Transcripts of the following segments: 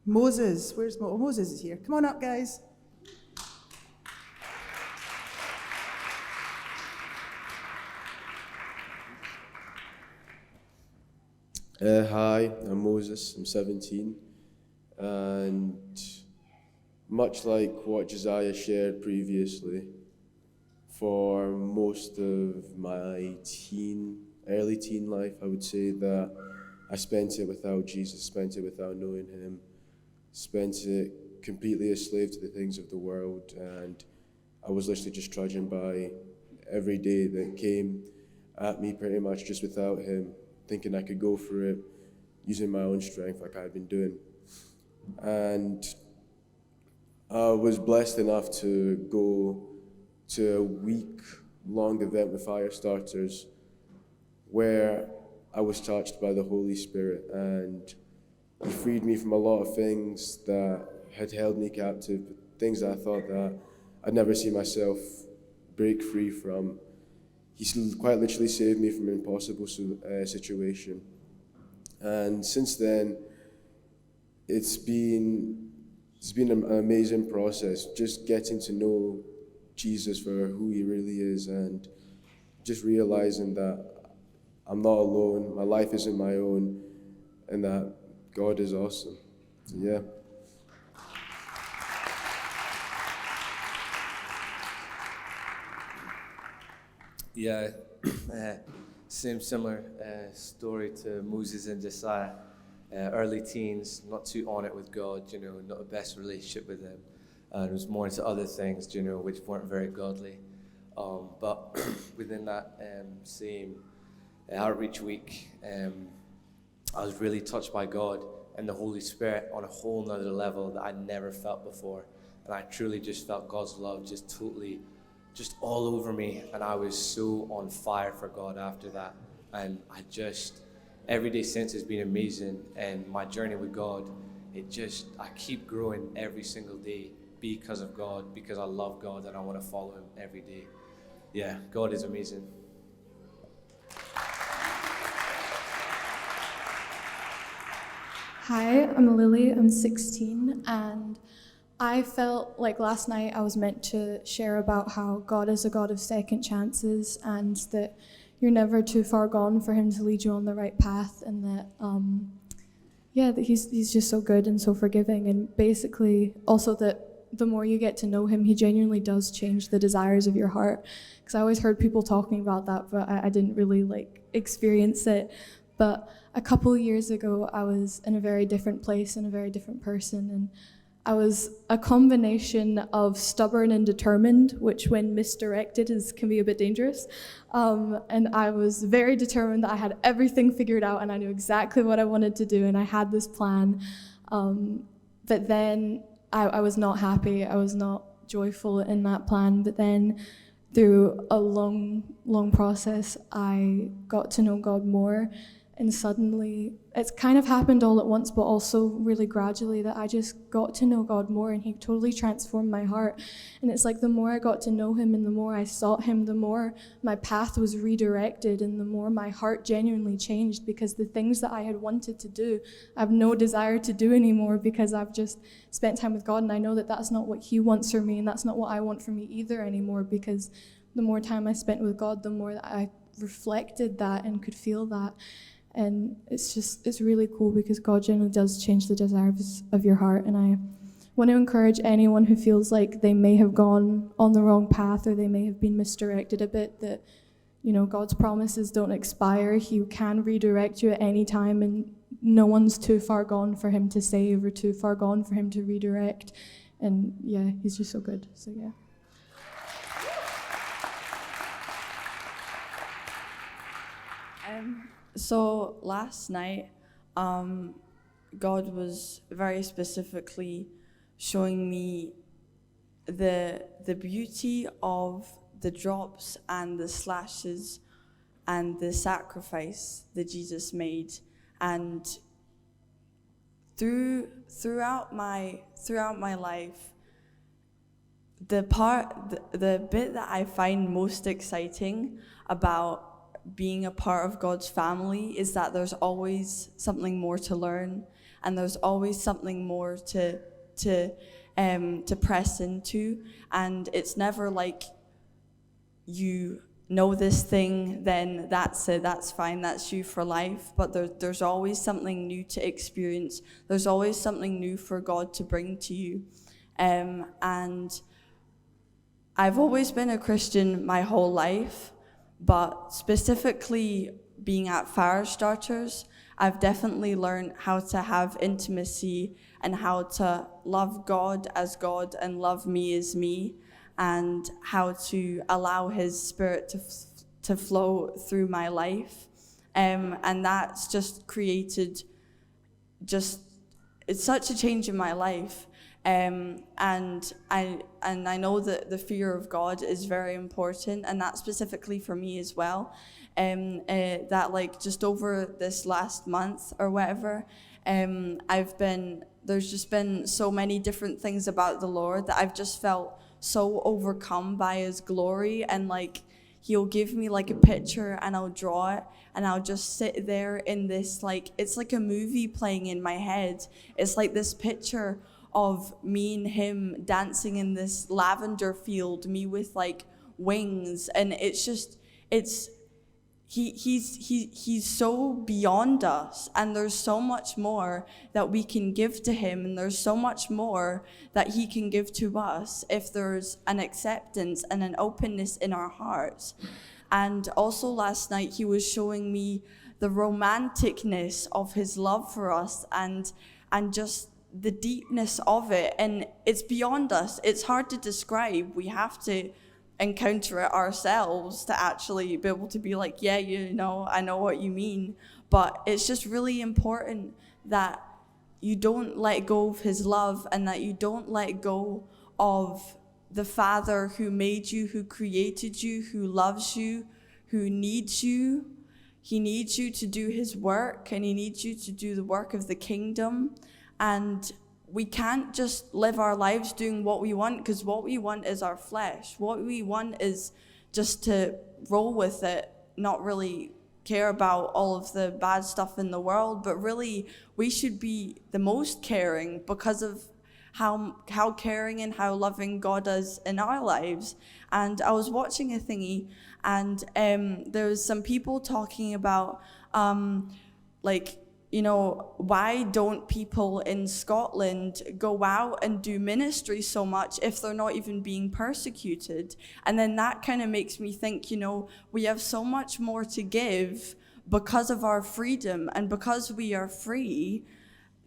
Moses. Where's Moses is here. Come on up, guys. Hi, I'm Moses. I'm 17, and much like what Josiah shared previously, for most of my early teen life, I would say that I spent it without Jesus, spent it without knowing him, spent it completely a slave to the things of the world, and I was literally just trudging by every day that came at me pretty much just without him, thinking I could go for it using my own strength like I had been doing. And I was blessed enough to go to a week-long event with fire starters where I was touched by the Holy Spirit, and he freed me from a lot of things that had held me captive, things that I thought that I'd never see myself break free from. He quite literally saved me from an impossible situation. And since then, it's been an amazing process, just getting to know Jesus for who he really is, and just realizing that I'm not alone, my life isn't my own, and that God is awesome. So yeah. Yeah, similar story to Moses and Josiah. Early teens, not too on it with God, not the best relationship with him. And it was more into other things, which weren't very godly. But within that same outreach week, I was really touched by God and the Holy Spirit on a whole nother level that I never felt before. And I truly just felt God's love just all over me, and I was so on fire for God after that. And every day since has been amazing, and my journey with God, I keep growing every single day because of God, because I love God and I want to follow him every day. Yeah, God is amazing. Hi, I'm Lilly, I'm 16, and I felt like last night I was meant to share about how God is a God of second chances, and that you're never too far gone for him to lead you on the right path, and that that he's just so good and so forgiving, and basically also that the more you get to know him, he genuinely does change the desires of your heart. Because I always heard people talking about that, but I didn't really experience it. But a couple of years ago, I was in a very different place and a very different person, and I was a combination of stubborn and determined, which when misdirected can be a bit dangerous. And I was very determined that I had everything figured out and I knew exactly what I wanted to do, and I had this plan. But then I was not happy, I was not joyful in that plan. But then through a long process, I got to know God more. And suddenly, it's kind of happened all at once, but also really gradually, that I just got to know God more, and he totally transformed my heart. And it's like the more I got to know him and the more I sought him, the more my path was redirected and the more my heart genuinely changed, because the things that I had wanted to do, I have no desire to do anymore, because I've just spent time with God, and I know that that's not what he wants for me, and that's not what I want for me either anymore, because the more time I spent with God, the more that I reflected that and could feel that. And it's really cool, because God generally does change the desires of your heart. And I want to encourage anyone who feels like they may have gone on the wrong path, or they may have been misdirected a bit, that, God's promises don't expire. He can redirect you at any time, and no one's too far gone for him to save or too far gone for him to redirect. And yeah, he's just so good. So yeah. So last night, God was very specifically showing me the beauty of the drops and the slashes and the sacrifice that Jesus made. And throughout my life, the bit that I find most exciting about being a part of God's family is that there's always something more to learn, and there's always something more to press into, and it's never like you know this thing, then that's it, that's fine, that's you for life. But there's always something new to experience. There's always something new for God to bring to you. And I've always been a Christian my whole life, but specifically being at fire starters, I've definitely learned how to have intimacy and how to love God as God and love me as me, and how to allow His Spirit to flow through my life. And that's just created it's such a change in my life. And I know that the fear of God is very important, and that specifically for me as well. That like just over this last month or whatever, there's just been so many different things about the Lord that I've just felt so overcome by His glory, and like He'll give me like a picture and I'll draw it, and I'll just sit there in this, like, it's like a movie playing in my head. It's like this picture of me and Him dancing in this lavender field, me with like wings, and He's so beyond us, and there's so much more that we can give to Him, and there's so much more that He can give to us if there's an acceptance and an openness in our hearts. And also last night He was showing me the romanticness of His love for us, and just the deepness of it, and it's beyond us. It's hard to describe. We have to encounter it ourselves to actually be able to be like, yeah, I know what you mean. But it's just really important that you don't let go of His love, and that you don't let go of the Father who made you, who created you, who loves you, who needs you. He needs you to do His work, and He needs you to do the work of the kingdom. And we can't just live our lives doing what we want, because what we want is our flesh. What we want is just to roll with it, not really care about all of the bad stuff in the world, but really we should be the most caring because of how caring and how loving God is in our lives. And I was watching a thingy, and there was some people talking about why don't people in Scotland go out and do ministry so much if they're not even being persecuted? And then that kind of makes me think, we have so much more to give because of our freedom, and because we are free,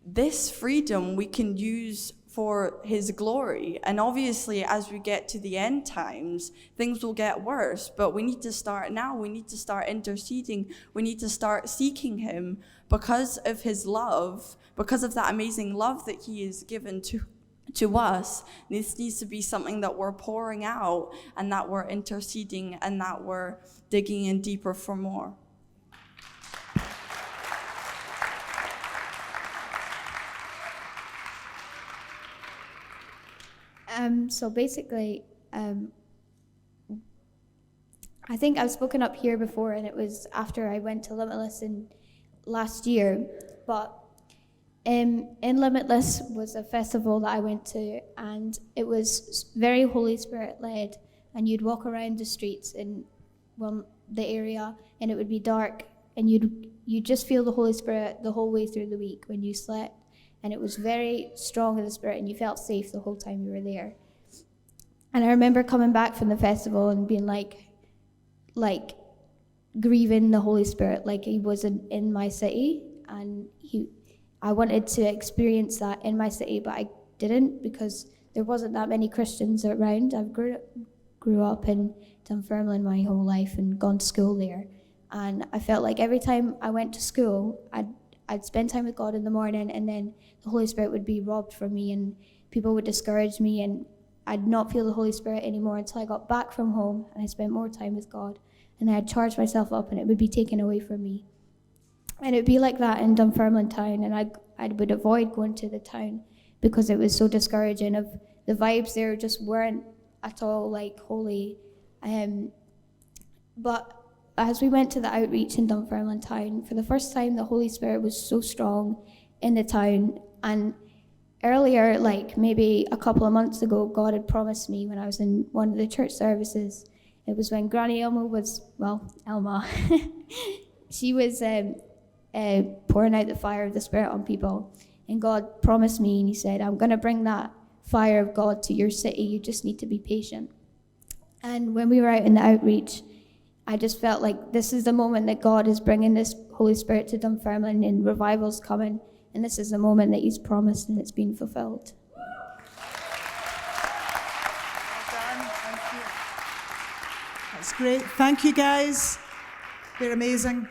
this freedom we can use for His glory. And obviously, as we get to the end times, things will get worse, but we need to start now. We need to start interceding. We need to start seeking Him because of His love, because of that amazing love that He has given to us. This needs to be something that we're pouring out, and that we're interceding, and that we're digging in deeper for more. So basically, I think I've spoken up here before, and it was after I went to Limitless last year. But in Limitless was a festival that I went to, and it was very Holy Spirit led. And you'd walk around the streets in the area, and it would be dark, and you'd just feel the Holy Spirit the whole way through the week when you slept. And it was very strong in the Spirit, and you felt safe the whole time you were there. And I remember coming back from the festival and being like grieving the Holy Spirit, like He wasn't in my city, and I wanted to experience that in my city, but I didn't, because there wasn't that many Christians around. I grew up in Dunfermline my whole life and gone to school there, and I felt like every time I went to school, I'd spend time with God in the morning, and then the Holy Spirit would be robbed from me, and people would discourage me, and I'd not feel the Holy Spirit anymore until I got back from home and I spent more time with God, and I'd charge myself up, and it would be taken away from me. And it'd be like that in Dunfermline town, and I would avoid going to the town because it was so discouraging. Of the vibes there just weren't at all like holy. But as we went to the outreach in Dunfermline town, for the first time the Holy Spirit was so strong, in the town. And earlier, like maybe a couple of months ago, God had promised me when I was in one of the church services. It was when Granny Elma, she was pouring out the fire of the Spirit on people. And God promised me, and he said, I'm going to bring that fire of God to your city. You just need to be patient. And when we were out in the outreach, I just felt like this is the moment that God is bringing this Holy Spirit to Dunfermline, and revival's coming. And this is the moment that he's promised, and it's been fulfilled. That's great. Thank you, guys. They're amazing.